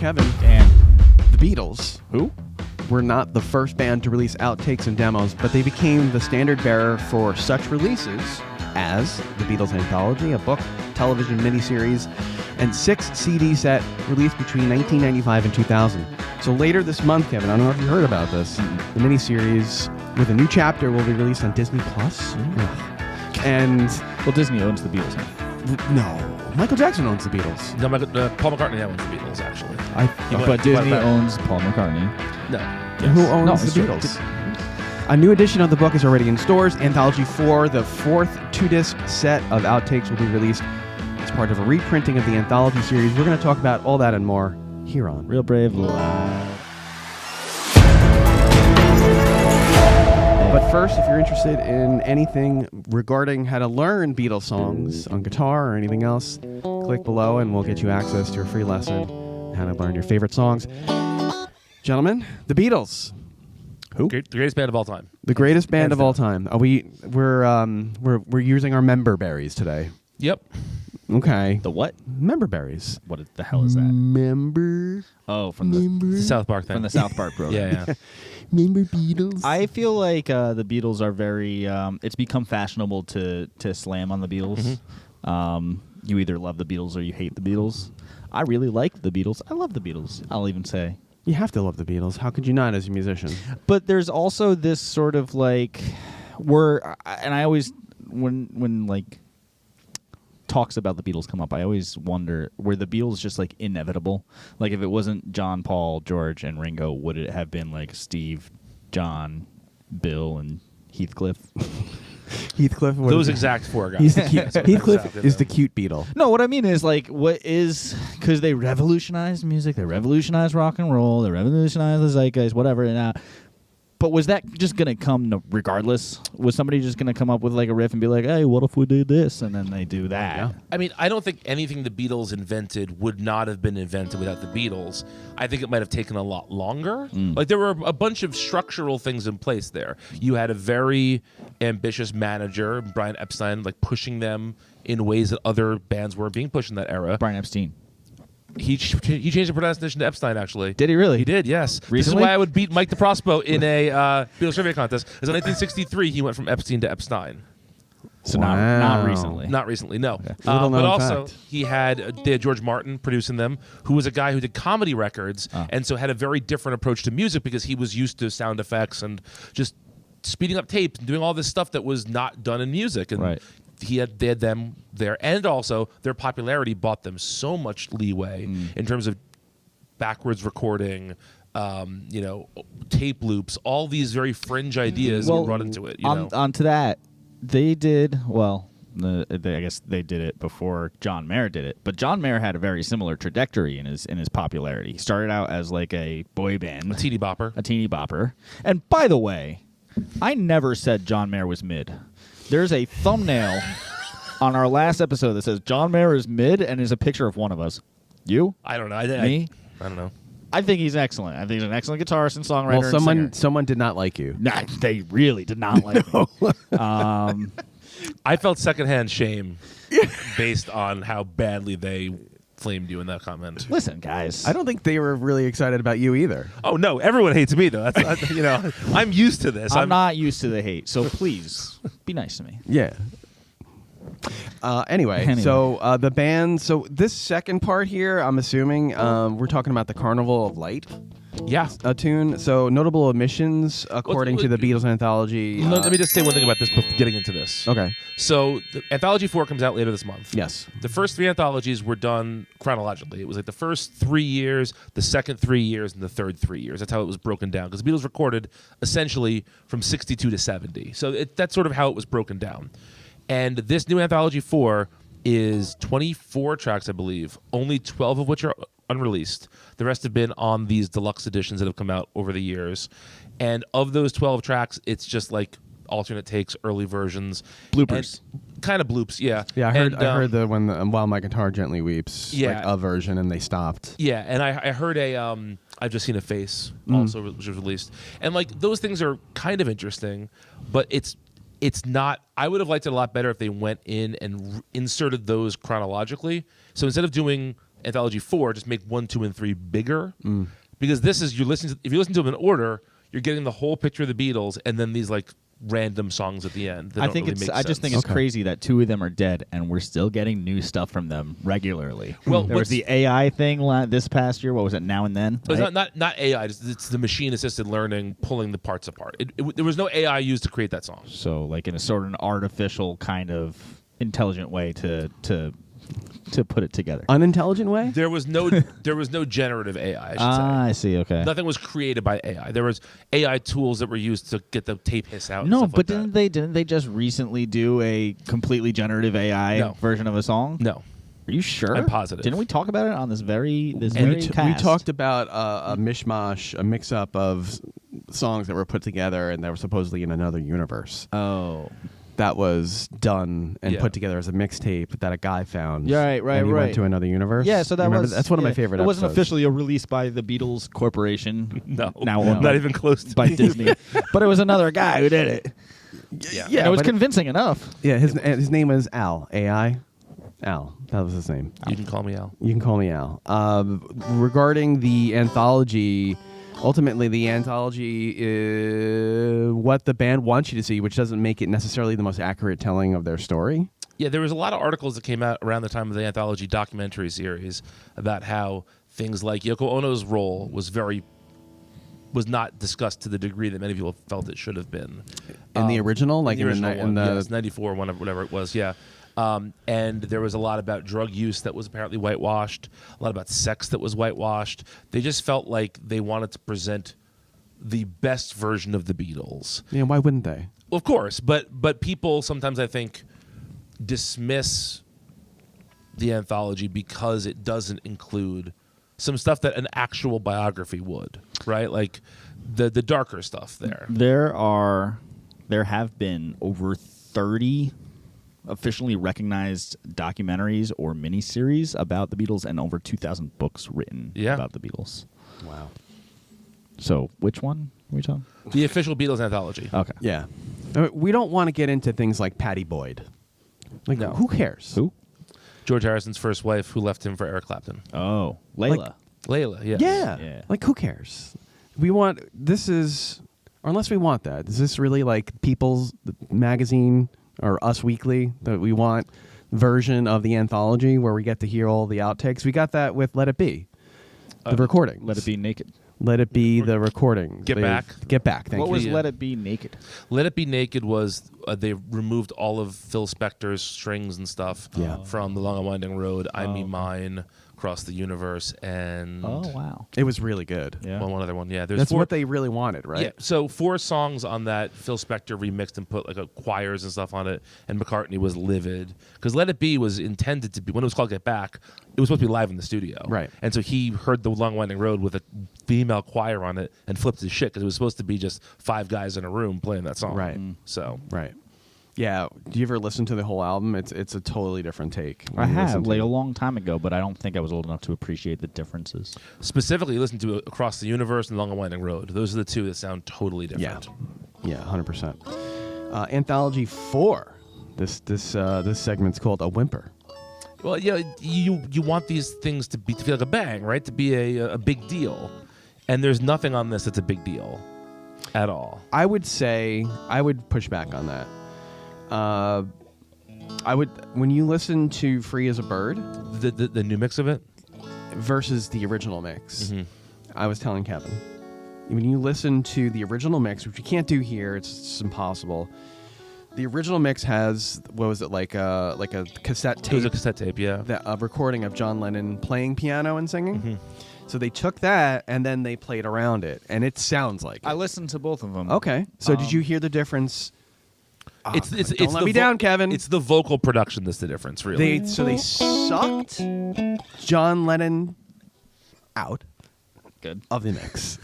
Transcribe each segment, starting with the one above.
Kevin. Dan. The Beatles Who? were not the first band to release outtakes and demos, but they became the standard bearer for such releases as the Beatles Anthology, a book, television miniseries, and 6 CD set released between 1995 and 2000. So later this month, Kevin, I don't know if you heard about this, the miniseries with a new chapter will be released on Disney Plus. And Well, Disney owns the Beatles now. no, Michael Jackson owns the Beatles. No, Paul McCartney now owns the Beatles, actually. But Disney owns Paul McCartney. No. Who owns it's the true. Beatles? A new edition of the book is already in stores. Anthology 4, the 4th 2-disc set of outtakes, will be released as part of a reprinting of the Anthology series. We're going to talk about all that and more here on Real Brave Live. But first, if you're interested in anything regarding how to learn Beatles songs on guitar or anything else, click below and we'll get you access to a free lesson on how to learn your favorite songs. Gentlemen, the Beatles. Who? The greatest band of all time. The greatest band of all time. We're using our member berries today. Yep. Okay. The what? Member berries. What the hell is that? Member. Oh, from the The South Park thing. from the South Park program. Yeah. Member Beatles. I feel like the Beatles are very. It's become fashionable to slam on the Beatles. You either love the Beatles or you hate the Beatles. I really like the Beatles. I love the Beatles. I'll even say. You have to love the Beatles. How could you not as a musician? But there's also this sort of like, and I always when like talks about the Beatles come up, I always wonder, were the Beatles just like inevitable? Like if it wasn't John, Paul, George, and Ringo, would it have been like Steve, John, Bill, and Heathcliff? Heathcliff. Those exact four guys. He's the cute. Heathcliff Exactly, is yeah. the cute Beatle. No, what I mean is like, what is, because they revolutionized music, they revolutionized rock and roll, they revolutionized the zeitgeist, whatever. And, but was that just going to come regardless? Was somebody just going to come up with like a riff and be like, hey, what if we did this? And then they do that. Yeah. I mean, I don't think anything the Beatles invented would not have been invented without the Beatles. I think it might have taken a lot longer. Like there were a bunch of structural things in place there. You had a very ambitious manager, Brian Epstein, like pushing them in ways that other bands weren't being pushed in that era. Brian Epstein. He changed the pronunciation to Epstein, actually. Did he really? He did, yes. This is Recently? why I would beat Mike DeProspo in a Beatles trivia contest. Because in 1963, he went from Epstein to Epstein. So Wow. not recently. Not recently, no. Little But known also, fact. they had George Martin producing them, who was a guy who did comedy records, and so had a very different approach to music because he was used to sound effects and just speeding up tapes and doing all this stuff that was not done in music. And Right. they had them there. And also, their popularity bought them so much leeway in terms of backwards recording, tape loops, all these very fringe ideas were brought into it. Onto that, they did, well, I guess they did it before John Mayer did it, but John Mayer had a very similar trajectory in his popularity. He started out as like a boy band. A teeny bopper. And by the way, I never said John Mayer was mid. There's a thumbnail on our last episode that says John Mayer is mid and is a picture of one of us. You? I don't know. Me? I don't know. I think he's excellent. I think he's an excellent guitarist and songwriter. Well, and singer. someone did not like you. Nah, they really did not like me. I felt secondhand shame based on how badly they flamed you in that comment. Listen, guys. I don't think they were really excited about you either. Oh no, everyone hates me though. I'm used to this. I'm not used to the hate, so please be nice to me. Yeah. Anyway, so the band. So this second part here, I'm assuming we're talking about the Carnival of Light. Yeah. Tune. So notable omissions according to the Beatles Anthology. Let me just say one thing about this before getting into this. Okay. So the Anthology 4 comes out later this month. Yes. The first 3 anthologies were done chronologically. It was like the first 3 years, the second 3 years, and the third 3 years. That's how it was broken down. Because the Beatles recorded essentially from 62 to 70. So that's sort of how it was broken down. And this new Anthology 4 is 24 tracks, I believe, only 12 of which are unreleased. The rest have been on these deluxe editions that have come out over the years. And of those 12 tracks, it's just like alternate takes, early versions. Bloopers. Kind of bloops, yeah. Yeah, I heard the when While My Guitar Gently Weeps, Yeah. like a version, and they stopped. Yeah, and I heard I've Just Seen a Face also, which was released. And like those things are kind of interesting, but it's not. I would have liked it a lot better if they went in and inserted those chronologically. So instead of doing Anthology 4, just make 1, 2, and 3 bigger. Because this is, if you listen to them in order, you're getting the whole picture of the Beatles and then these like random songs at the end. That I don't think really it's. make I just sense. think it's crazy that 2 of them are dead, and we're still getting new stuff from them regularly. Well, there was the AI thing this past year. What was it? Now and Then. It's right? not AI. It's the machine assisted learning pulling the parts apart. There was no AI used to create that song. So, like in a sort of an artificial kind of intelligent way to put it together. Unintelligent way? There was no generative AI. I should say. I see. Okay. Nothing was created by AI. There was AI tools that were used to get the tape hiss out. No, and stuff but like that. didn't they just recently do a completely generative AI No. version of a song? No. Are you sure? I'm positive. Didn't we talk about it on this very We cast? talked about a mishmash, a mix-up of songs that were put together and that were supposedly in another universe. Oh. That was done and Yeah. put together as a mixtape that a guy found. Yeah, right, and he right. went to another universe. Yeah, so that Remember was that's one of my favorite It wasn't episodes. officially a release by the Beatles Corporation. No. Now not owned even close to by Disney. But it was another guy who did it. Yeah. And it was but convincing enough. Yeah, his name was Al. AI. Al. That was his name. You can call me Al. You can call me Al. Regarding the anthology, ultimately the anthology is what the band wants you to see, which doesn't make it necessarily the most accurate telling of their story. Yeah, there was a lot of articles that came out around the time of the Anthology documentary series about how things like Yoko Ono's role was not discussed to the degree that many people felt it should have been. In the original, like the original in one, the yes, 94, whatever it was, yeah. And there was a lot about drug use that was apparently whitewashed, a lot about sex that was whitewashed. They just felt like they wanted to present the best version of the Beatles. Yeah, why wouldn't they? Of course, but people sometimes, I think, dismiss the anthology because it doesn't include some stuff that an actual biography would, right? Like the darker stuff there. There have been over 30 officially recognized documentaries or miniseries about the Beatles and over 2,000 books written about the Beatles. Wow. So which one are we talking? The official Beatles anthology. Okay. Yeah. We don't want to get into things like Patty Boyd. Like, No. who cares? Who? George Harrison's first wife, who left him for Eric Clapton. Oh, Layla. Like- Layla, yeah. Yeah. Like, who cares? Or unless we want that. Is this really like People's Magazine or Us Weekly that we want version of the anthology where we get to hear all the outtakes? We got that with Let It Be, the recording. Let It Be Naked. Let It Be the recording. Get Back. Get Back. Thank What you. was Yeah. Let It Be Naked? Let It Be Naked was they removed all of Phil Spector's strings and stuff from The Long and Winding Road, I Me Mine, Across the Universe, and Oh, wow. It was really good. Yeah. one other one. Yeah, there's That's 4, what they really wanted, right? Yeah, so 4 songs on that Phil Spector remixed and put like choirs and stuff on it, and McCartney was livid because Let It Be was intended to be, when it was called Get Back, it was supposed to be live in the studio, Right. And so he heard The Long Winding Road with a female choir on it and flipped his shit because it was supposed to be just 5 guys in a room playing that song, Right. So Right. Yeah. Do you ever listen to the whole album? It's a totally different take. I when you listen have, to like it. a long time ago, but I don't think I was old enough to appreciate the differences. specifically listen to Across the Universe and Long and Winding Road. Those are the 2 that sound totally different. Yeah, 100%. Anthology 4. This segment's called A Whimper. Well, yeah, you want these things to feel like a bang, right? To be a big deal, and there's nothing on this that's a big deal at all. I would push back on that. When you listen to Free as a Bird The new mix of it. versus the original mix, Mm-hmm. I was telling Kevin, when you listen to the original mix, which you can't do here, it's impossible. The original mix has, what was it, like a cassette It was tape, a cassette tape, yeah. a recording of John Lennon playing piano and singing. Mm-hmm. So they took that and then they played around it, and it sounds like it. I listened to both of them. Okay, so did you hear the difference? Don't let me down, Kevin. It's the vocal production that's the difference, really. They sucked John Lennon out Good. of the mix.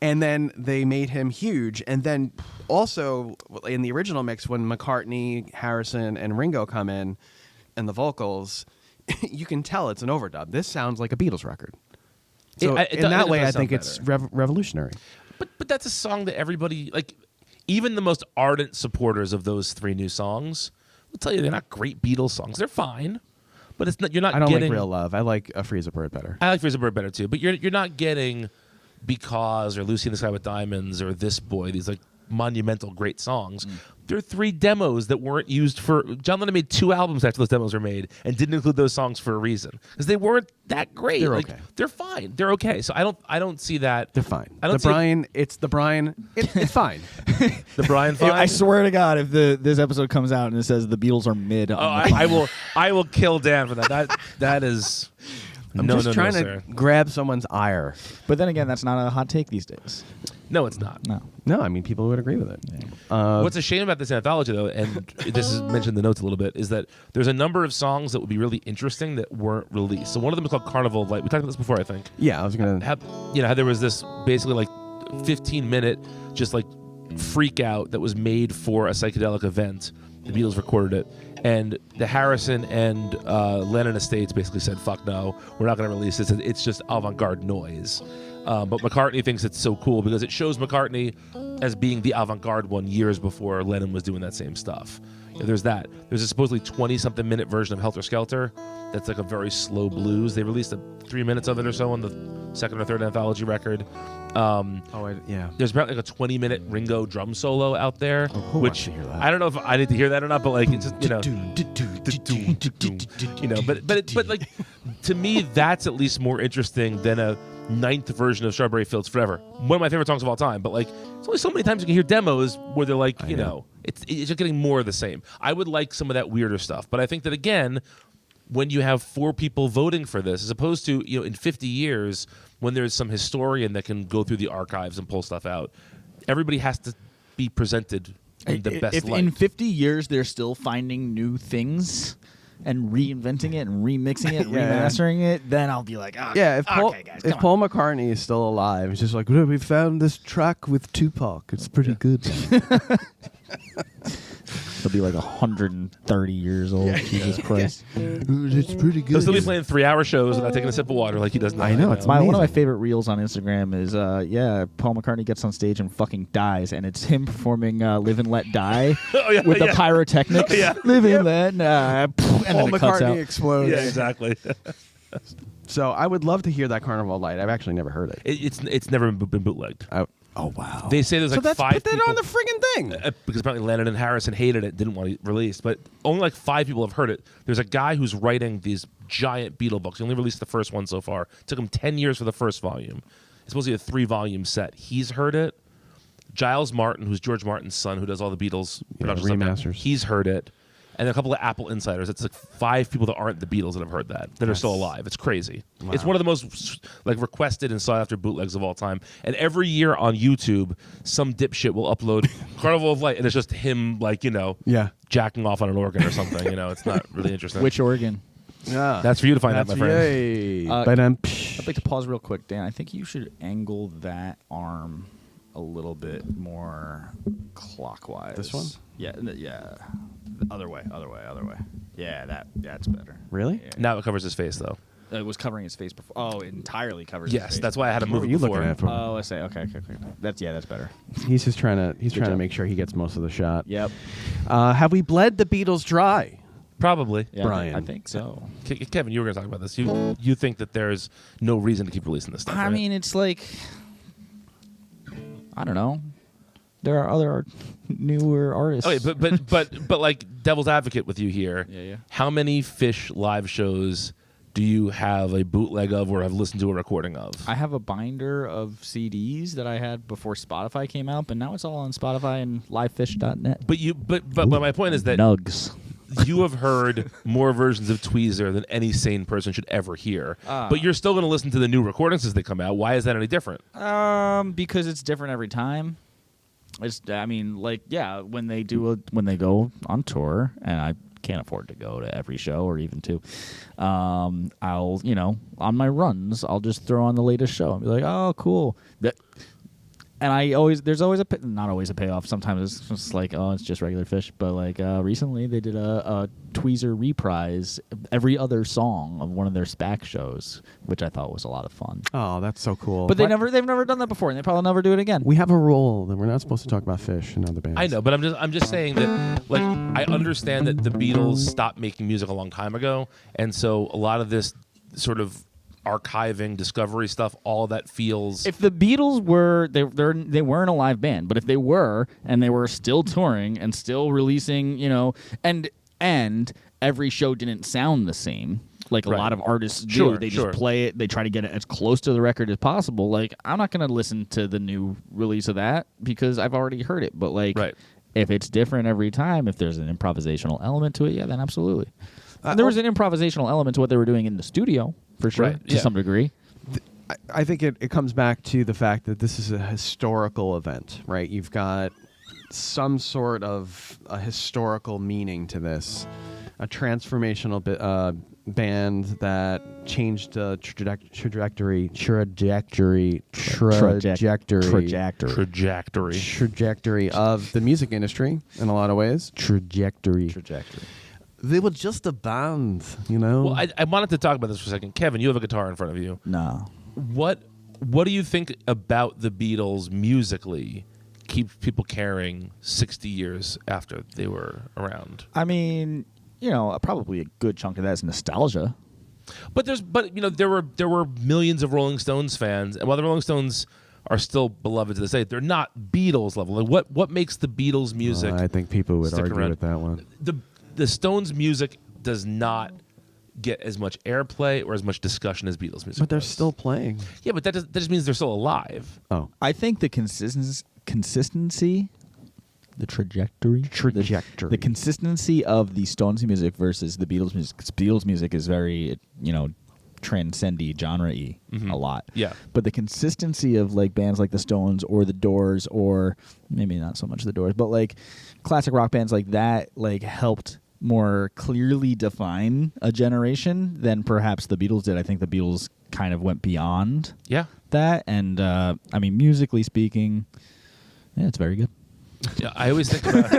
And then they made him huge. And then also in the original mix, when McCartney, Harrison, and Ringo come in and the vocals, you can tell it's an overdub. This sounds like a Beatles record. So in that way, I think it's revolutionary. But that's a song that everybody, like, even the most ardent supporters of those 3 new songs will tell you they're not great Beatles songs. They're fine, but it's not. You're not. I don't getting, like Real Love. I like A Freeze a Bird better. I like Freeze a Bird better too, but you're not getting Because or Lucy in the Sky with Diamonds or This Boy. These like monumental great songs. There are 3 demos that weren't used for. John Lennon made 2 albums after those demos were made and didn't include those songs for a reason because they weren't that great. They're like, okay. They're fine. They're okay. So I don't see that. They're fine. I don't the see Brian. It's the Brian. It's fine. the Brian fine. I swear to God, if this episode comes out and it says the Beatles are mid, I will kill Dan for that. That is. I'm no, just no, trying no, to sir. grab someone's ire. But then again, that's not a hot take these days. No, it's not. No, I mean people would agree with it. What's a shame about this anthology, though, and this is mentioned in the notes a little bit, is that there's a number of songs that would be really interesting that weren't released. So one of them is called Carnival of Light. We talked about this before, I think. Yeah, I was gonna. How there was this basically like 15-minute just like freak out that was made for a psychedelic event. The Beatles recorded it, and the Harrison and Lennon estates basically said, "Fuck no, we're not going to release this. It's just avant-garde noise." But McCartney thinks it's so cool because it shows McCartney as being the avant-garde one years before Lennon was doing that same stuff. There's that. There's a supposedly 20-something minute version of Helter Skelter that's like a very slow blues. They released 3 minutes of it or so on the second or third anthology record. Yeah. There's apparently like a 20-minute Ringo drum solo out there, who wants which to hear that? I don't know if I need to hear that or not, but like it's just but like to me that's at least more interesting than a 9th version of Strawberry Fields Forever. One of my favorite songs of all time, but like it's only so many times you can hear demos where they're like, you know, it's just getting more of the same. I would like some of that weirder stuff, but I think that again, when you have 4 people voting for this, as opposed to, in 50 years when there's some historian that can go through the archives and pull stuff out, everybody has to be presented in the best If light. in 50 years they're still finding new things and reinventing it and remixing it, remastering it, then I'll be like, Yeah, if Paul Paul McCartney is still alive, it's just like, we found this track with Tupac. It's pretty good. He'll be like 130 years old. Jesus Christ. It's pretty good. He'll still be playing 3-hour shows without taking a sip of water like he does now. I know, it's One of my amazing. favorite reels on Instagram is, Paul McCartney gets on stage and fucking dies, and it's him performing Live and Let Die with the pyrotechnics. Live and Let Die. And Paul then it cuts out. McCartney explodes. Yeah, exactly. So I would love to hear that Carnival of Light. I've actually never heard it. It's never been bootlegged. Oh, wow. They say there's so like that's, 5 put that people on the friggin' thing. Because apparently Lennon and Harrison hated it, didn't want it released, but only like 5 people have heard it. There's a guy who's writing these giant Beatle books. He only released the first one so far. It took him 10 years for the first volume. It's supposed to be a 3-volume set. He's heard it. Giles Martin, who's George Martin's son, who does all the Beatles production stuff now, remasters. he's heard it. And a couple of Apple insiders. It's like 5 people that aren't the Beatles that have heard that are still alive. It's crazy. Wow. It's one of the most like requested and sought after bootlegs of all time. And every year on YouTube, some dipshit will upload Carnival of Light, and it's just him like jacking off on an organ or something. It's not really interesting. Which organ? Yeah. That's for you to find out, my friend. Yay. I'd like to pause real quick, Dan. I think you should angle that arm a little bit more clockwise. This one? Yeah. Other way. Yeah, that's better. Really? Yeah. Now it covers his face, though. It was covering his face before. Oh, it entirely covers his Yes, face. that's why I had to What move were it you before. looking at? Oh, I say. Okay. That's better. He's just trying to job. make sure he gets most of the shot. Yep. Have we bled the Beatles dry? Probably. Yeah, Brian. I think so. Kevin, you were going to talk about this. You think that there's no reason to keep releasing this stuff, I right? mean, it's like, I don't know. There are other newer artists. Okay, but like devil's advocate with you here. Yeah. How many Fish live shows do you have a bootleg of or have listened to a recording of? I have a binder of CDs that I had before Spotify came out, but now it's all on Spotify and livefish.net. But my point is that Nugs. you have heard more versions of Tweezer than any sane person should ever hear. But you're still going to listen to the new recordings as they come out. Why is that any different? Because it's different every time. When they go on tour, and I can't afford to go to every show or even two, I'll, on my runs, I'll just throw on the latest show and be like, oh, cool. and there's always not always a payoff. Sometimes it's just like, oh, it's just regular fish. But like recently, they did a Tweezer reprise every other song of one of their SPAC shows, which I thought was a lot of fun. Oh, that's so cool. But they've never done that before, and they probably never do it again. We have a rule that we're not supposed to talk about Fish and other bands. I know, but I'm just saying that, like, I understand that the Beatles stopped making music a long time ago, and so a lot of this sort of archiving, discovery stuff, all of that feels. If the Beatles were they weren't a live band, but if they were and they were still touring and still releasing, and every show didn't sound the same. Like a lot of artists do. Sure, they just play it. They try to get it as close to the record as possible. Like, I'm not going to listen to the new release of that because I've already heard it. But, like, if it's different every time, if there's an improvisational element to it, yeah, then absolutely. There was an improvisational element to what they were doing in the studio, for sure, to some degree. I think it comes back to the fact that this is a historical event, right? You've got some sort of a historical meaning to this, a transformational band that changed the trajectory of the music industry in a lot of ways. Trajectory. They were just a band, Well, I wanted to talk about this for a second. Kevin, you have a guitar in front of you. No. What do you think about the Beatles musically keeps people caring 60 years after they were around? I mean, probably a good chunk of that is nostalgia. But there were millions of Rolling Stones fans, and while the Rolling Stones are still beloved to this day, they're not Beatles level. Like what makes the Beatles music? I think people would argue around? with that one. The Stones music does not get as much airplay or as much discussion as Beatles music. But they're does. still playing. Yeah, but that just means they're still alive. Oh, I think the consistency, the trajectory, the consistency of the Stones music versus the Beatles music. 'Cause Beatles music is very, transcendy, genre-y a lot. Yeah. But the consistency of like bands like the Stones or the Doors, or maybe not so much the Doors, but like classic rock bands like that, like helped more clearly define a generation than perhaps the Beatles did. I think the Beatles kind of went beyond that, and musically speaking, it's very good. Yeah, I always think about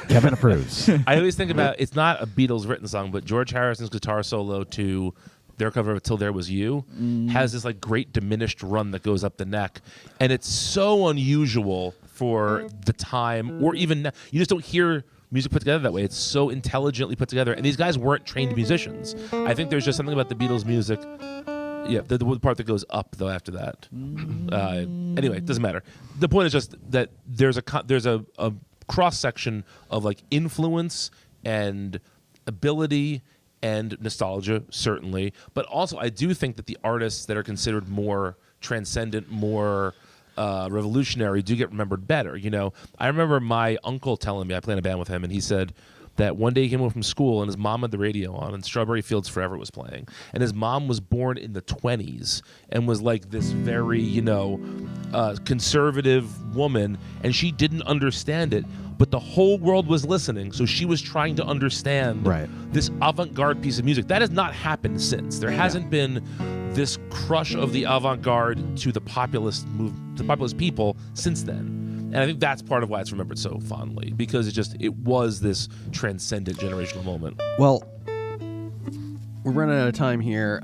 Kevin approves. I always think about it's not a Beatles written song, but George Harrison's guitar solo to their cover of "Till There Was You" has this like great diminished run that goes up the neck, and it's so unusual for the time, or even now. You just don't hear music put together that way. It's so intelligently put together, and these guys weren't trained musicians. I think there's just something about the Beatles music. Yeah, the part that goes up though after that. Anyway, it doesn't matter. The point is just that there's a cross section of like influence and ability and nostalgia, certainly, but also I do think that the artists that are considered more transcendent, more revolutionary, do get remembered better. I remember my uncle telling me, I played in a band with him, and he said that one day he came home from school and his mom had the radio on and Strawberry Fields Forever was playing. And his mom was born in the 1920s and was like this very, conservative woman, and she didn't understand it, but the whole world was listening, so she was trying to understand this avant-garde piece of music. That has not happened since. There hasn't been this crush of the avant-garde to the populist people since then. And I think that's part of why it's remembered so fondly, because it was this transcendent generational moment. Well, we're running out of time here.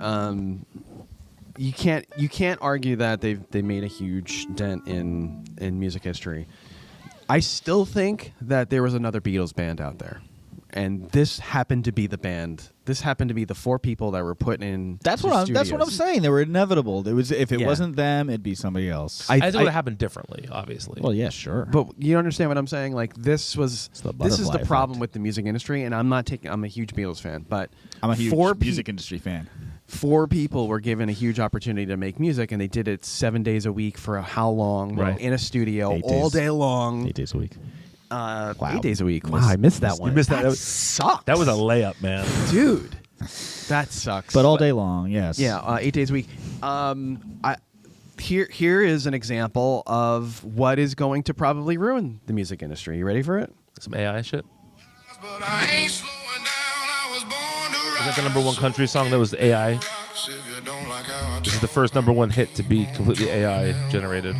You can't argue that they made a huge dent in music history. I still think that there was another Beatles band out there, and this happened to be the band. This happened to be the four people that were put in. That's what I'm saying. They were inevitable. If it wasn't them, it'd be somebody else. I think it would have happened differently, obviously. Well, yeah, sure. But you understand what I'm saying? Like this is the problem with the music industry, and I'm a huge Beatles fan, but I'm a huge music industry fan. 4 people were given a huge opportunity to make music, and they did it 7 days a week for how long? Right. In a studio all day long. 8 days a week. Wow. 8 days a week. Wow, I missed that one. You missed that. That sucks. That was a layup, man. Dude. That sucks. But all day long, yes. Yeah, 8 days a week. Here is an example of what is going to probably ruin the music industry. You ready for it? Some AI shit. But I ain't slowing down. I was born to Is that the number one country song that was AI? This is the first number one hit to be completely AI generated.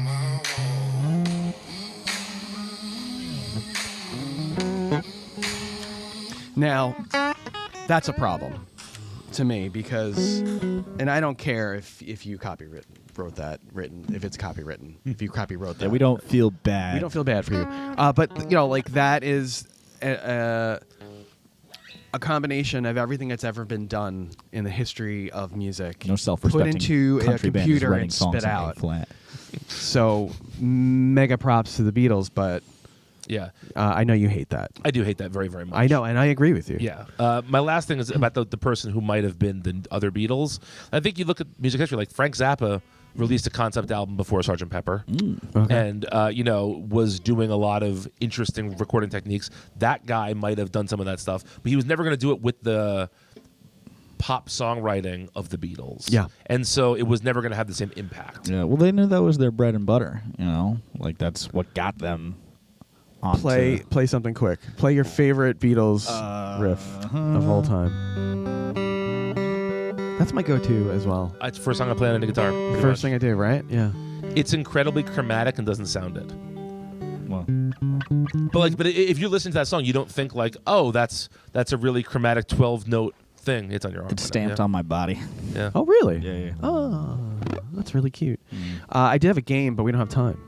Now, that's a problem to me because, and I don't care if you wrote that, if it's copywritten, if you copywrote that. Yeah, we don't feel bad. We don't feel bad for you. But, like that is a combination of everything that's ever been done in the history of music. No self-respecting put into a country band is computer writing and songs spit in A out. flat. So, mega props to the Beatles, but Yeah. I know you hate that. I do hate that very, very much. I know, and I agree with you. Yeah. My last thing is about the person who might have been the other Beatles. I think you look at music history, like Frank Zappa released a concept album before Sgt. Pepper and, was doing a lot of interesting recording techniques. That guy might have done some of that stuff, but he was never going to do it with the pop songwriting of the Beatles. Yeah. And so it was never going to have the same impact. Yeah, well, they knew that was their bread and butter, Like, that's what got them on Play something quick. Play your favorite Beatles riff of all time. That's my go-to as well. It's the first song I play on the guitar. pretty First much. thing I do, right? Yeah. It's incredibly chromatic and doesn't sound it. Well, But if you listen to that song, you don't think like, oh, that's a really chromatic 12-note thing. It's on your arm. it's stamped on my body. Yeah. Oh, really? Yeah. Oh, that's really cute. I did have a game, but we don't have time.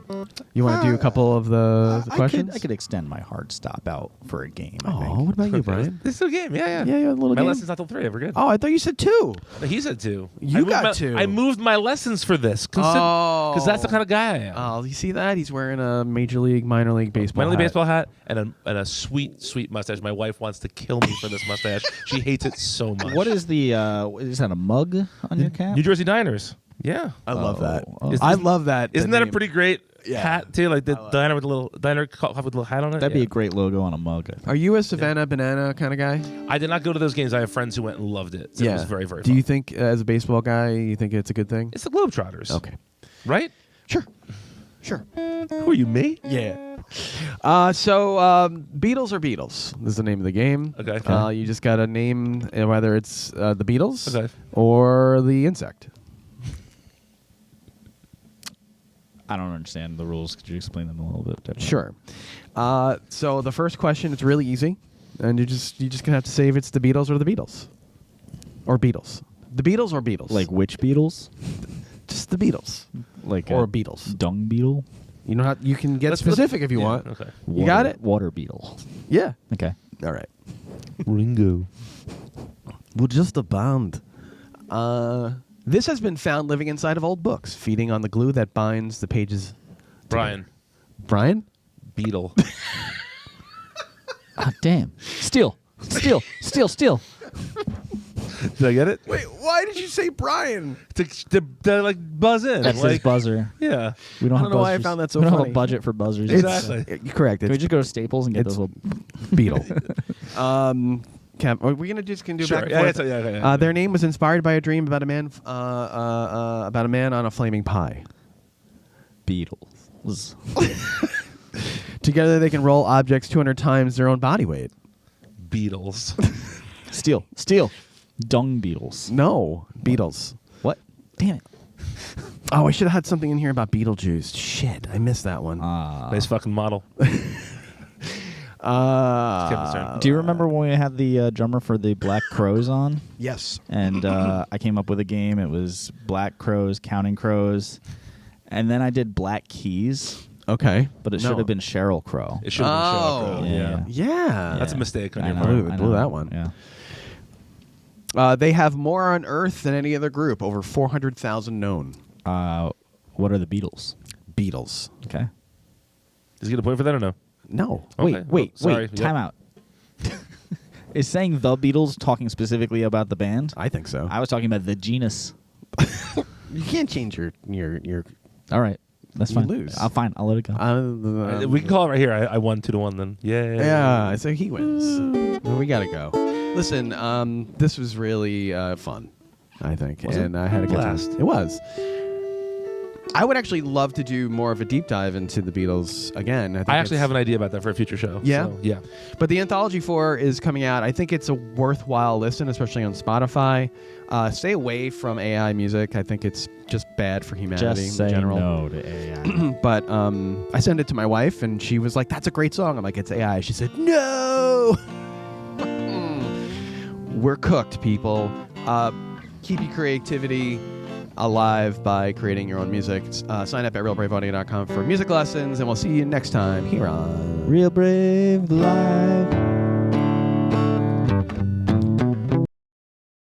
You want to do a couple of the questions? I could extend my hard stop out for a game. I Oh, think. what about you, Brian? This is a game. Yeah. Yeah, a little My game. lesson's not till 3. We're good. Oh, I thought you said 2. He said 2. You I moved got my- 2. I moved my lessons for this. Because that's the kind of guy I am. Oh, you see that? He's wearing a major league, minor league baseball Minor league hat. baseball hat and a sweet, sweet mustache. My wife wants to kill me for this mustache. She hates it so much. What is the? Is that a mug on your cap? New Jersey Diners. Yeah. I love that. Oh. Is- I love that. Isn't that a pretty great Yeah. hat too? Like the diner with the little coffee with a little hat on it. That'd be Yeah. a great logo on a mug. I think. Are you a Savannah Banana kind of guy? I did not go to those games. I have friends who went and loved it. So it was very, very Do fun. you think, as a baseball guy, you think it's a good thing? It's the Globetrotters. Okay. Right? Sure. Sure. Who are you, me? Yeah. So Beatles or Beatles is the name of the game. Okay. You just got to name whether it's the Beatles Okay. or the insect. I don't understand the rules. Could you explain them a little bit? Different? Sure. So the first question, it's really easy, and you're just gonna have to say if it's the Beatles or the Beatles, or Beatles. The Beatles or Beatles? Like which Beatles? just the Beatles Like or a Beatles. dung beetle? You know how you can get Let's specific if you yeah, want. Okay. You got it? Water beetle. Yeah. Okay. All right. Ringo. Well, just a band. This has been found living inside of old books, feeding on the glue that binds the pages. Brian. Brian? Beetle. Ah, damn. Steal. Steal. Steal. Steal. Did I get it? Wait, why did you say Brian? To like buzz in. That's like, his buzzer. Yeah. We don't I have don't know why I buzzers. found that so we don't have funny. a budget for buzzers. Exactly. You're correct. Can we It's just go to Staples and get it's- those little... Beetle. Cam, are we gonna just do Sure. back and Yeah, forth? yeah. Their name was inspired by a dream about a man on a flaming pie. Beatles. Together, they can roll objects 200 times their own body weight. Beatles. Steal. Steal. Dung beetles. No, Beatles. What? Damn it. Oh, I should have had something in here about Beetlejuice. Shit, I missed that one. Nice fucking model. Kevin's turn. Do you remember when we had the drummer for the Black Crows on? Yes. And I came up with a game. It was Black Crows, Counting Crows. And then I did Black Keys, Okay. but it No. should have been Sheryl Crow. It should have been Oh. Sheryl Crow. Yeah. Yeah. That's a mistake on I your know, part. Blew- I blew know. that one. Yeah. They have more on Earth than any other group. Over 400,000 known. What are the Beatles? Beatles. Okay. Does he get a point for that or no? No. Okay. Wait. Sorry. Wait. Time out. Is saying the Beatles talking specifically about the band? I think so. I was talking about the genus. You can't change your. All right. That's You fine. lose. Fine. I'll let it go. We can call it right here. I won 2-1 then. Yeah. Yeah, so he wins. Well, we gotta go. Listen, this was really fun, I think, Was it? and I had a good time. Blast. It was. I would actually love to do more of a deep dive into the Beatles again. I actually have an idea about that for a future show. Yeah? So, yeah. But the Anthology 4 is coming out. I think it's a worthwhile listen, especially on Spotify. Stay away from AI music. I think it's just bad for humanity Just say in general. no to AI. But I sent it to my wife, and she was like, "That's a great song." I'm like, "It's AI." She said, "No." We're cooked, people. Keep your creativity alive by creating your own music. Sign up at realbraveaudio.com for music lessons, and we'll see you next time here on Real Brave Live.